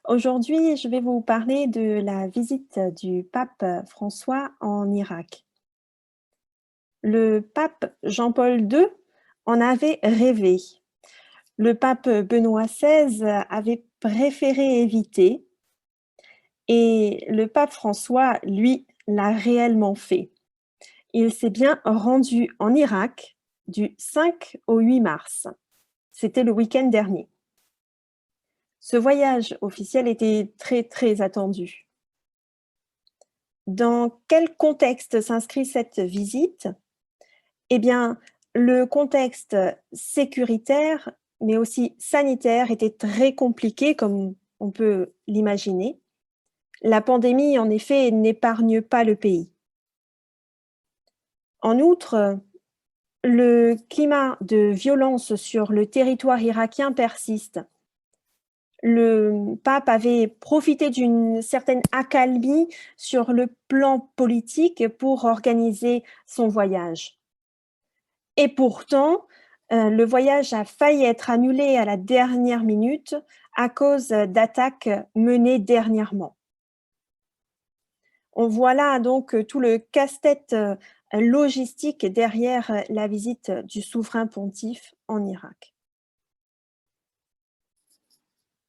Aujourd'hui, je vais vous parler de la visite du pape François en Irak. Le pape Jean-Paul II en avait rêvé. Le pape Benoît XVI avait préféré éviter et le pape François, lui, l'a réellement fait. Il s'est bien rendu en Irak du 5 au 8 mars. C'était le week-end dernier. Ce voyage officiel était très attendu. Dans quel contexte s'inscrit cette visite? Eh bien, le contexte sécuritaire, mais aussi sanitaire, était très compliqué, comme on peut l'imaginer. La pandémie, en effet, n'épargne pas le pays. En outre, le climat de violence sur le territoire irakien persiste. Le pape avait profité d'une certaine accalmie sur le plan politique pour organiser son voyage. Et pourtant, le voyage a failli être annulé à la dernière minute à cause d'attaques menées dernièrement. On voit là donc tout le casse-tête logistique derrière la visite du souverain pontife en Irak.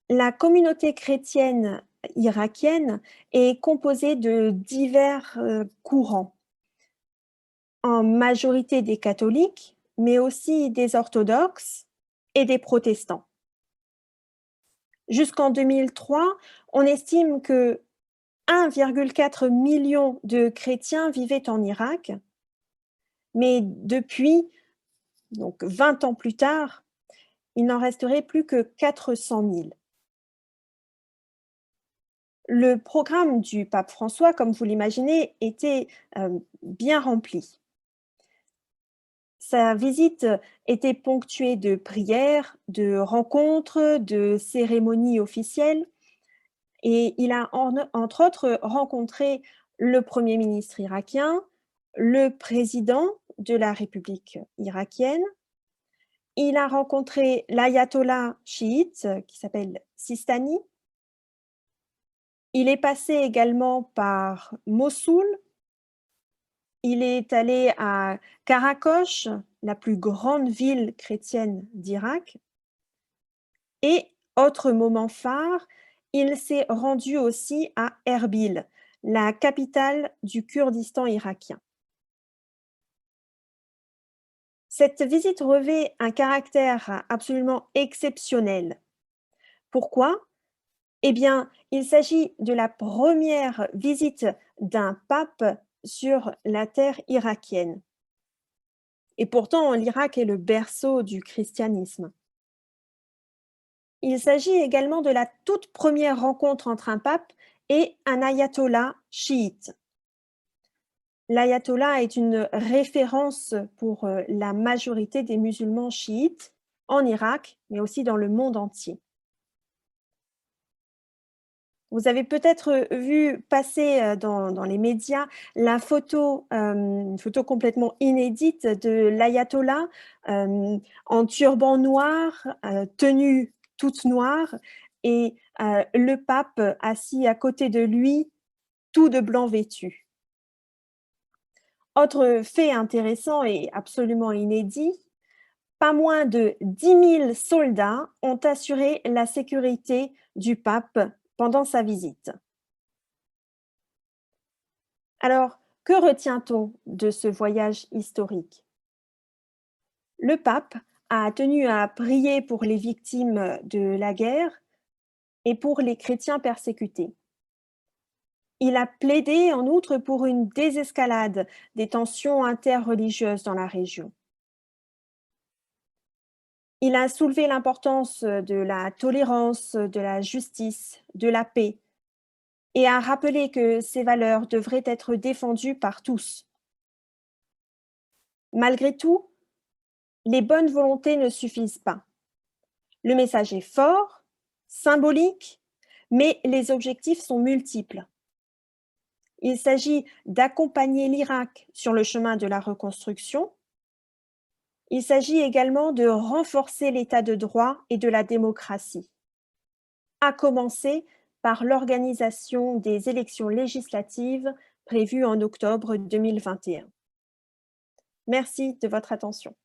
La communauté chrétienne irakienne est composée de divers courants, en majorité des catholiques, mais aussi des orthodoxes et des protestants. Jusqu'en 2003, on estime que 1,4 million de chrétiens vivaient en Irak, mais depuis, donc 20 ans plus tard, il n'en resterait plus que 400 000. Le programme du pape François, comme vous l'imaginez, était bien rempli. Sa visite était ponctuée de prières, de rencontres, de cérémonies officielles, et il a entre autres rencontré le Premier ministre irakien, le président de la République irakienne. Il a rencontré l'ayatollah chiite qui s'appelle Sistani. Il est passé également par Mossoul. Il est allé à Karakosh, la plus grande ville chrétienne d'Irak. Et autre moment phare, il s'est rendu aussi à Erbil, la capitale du Kurdistan irakien. Cette visite revêt un caractère absolument exceptionnel. Pourquoi? Eh bien, il s'agit de la première visite d'un pape sur la terre irakienne. Et pourtant, l'Irak est le berceau du christianisme. Il s'agit également de la toute première rencontre entre un pape et un ayatollah chiite. L'ayatollah est une référence pour la majorité des musulmans chiites en Irak, mais aussi dans le monde entier. Vous avez peut-être vu passer dans les médias la photo, une photo complètement inédite de l'ayatollah en turban noir, tenue toute noire et le pape assis à côté de lui, tout de blanc vêtu. Autre fait intéressant et absolument inédit, pas moins de 10 000 soldats ont assuré la sécurité du pape pendant sa visite. Alors, que retient-on de ce voyage historique? Le pape a tenu à prier pour les victimes de la guerre et pour les chrétiens persécutés. Il a plaidé en outre pour une désescalade des tensions interreligieuses dans la région. Il a soulevé l'importance de la tolérance, de la justice, de la paix et a rappelé que ces valeurs devraient être défendues par tous. Malgré tout, les bonnes volontés ne suffisent pas. Le message est fort, symbolique, mais les objectifs sont multiples. Il s'agit d'accompagner l'Irak sur le chemin de la reconstruction. Il s'agit également de renforcer l'état de droit et de la démocratie, à commencer par l'organisation des élections législatives prévues en octobre 2021. Merci de votre attention.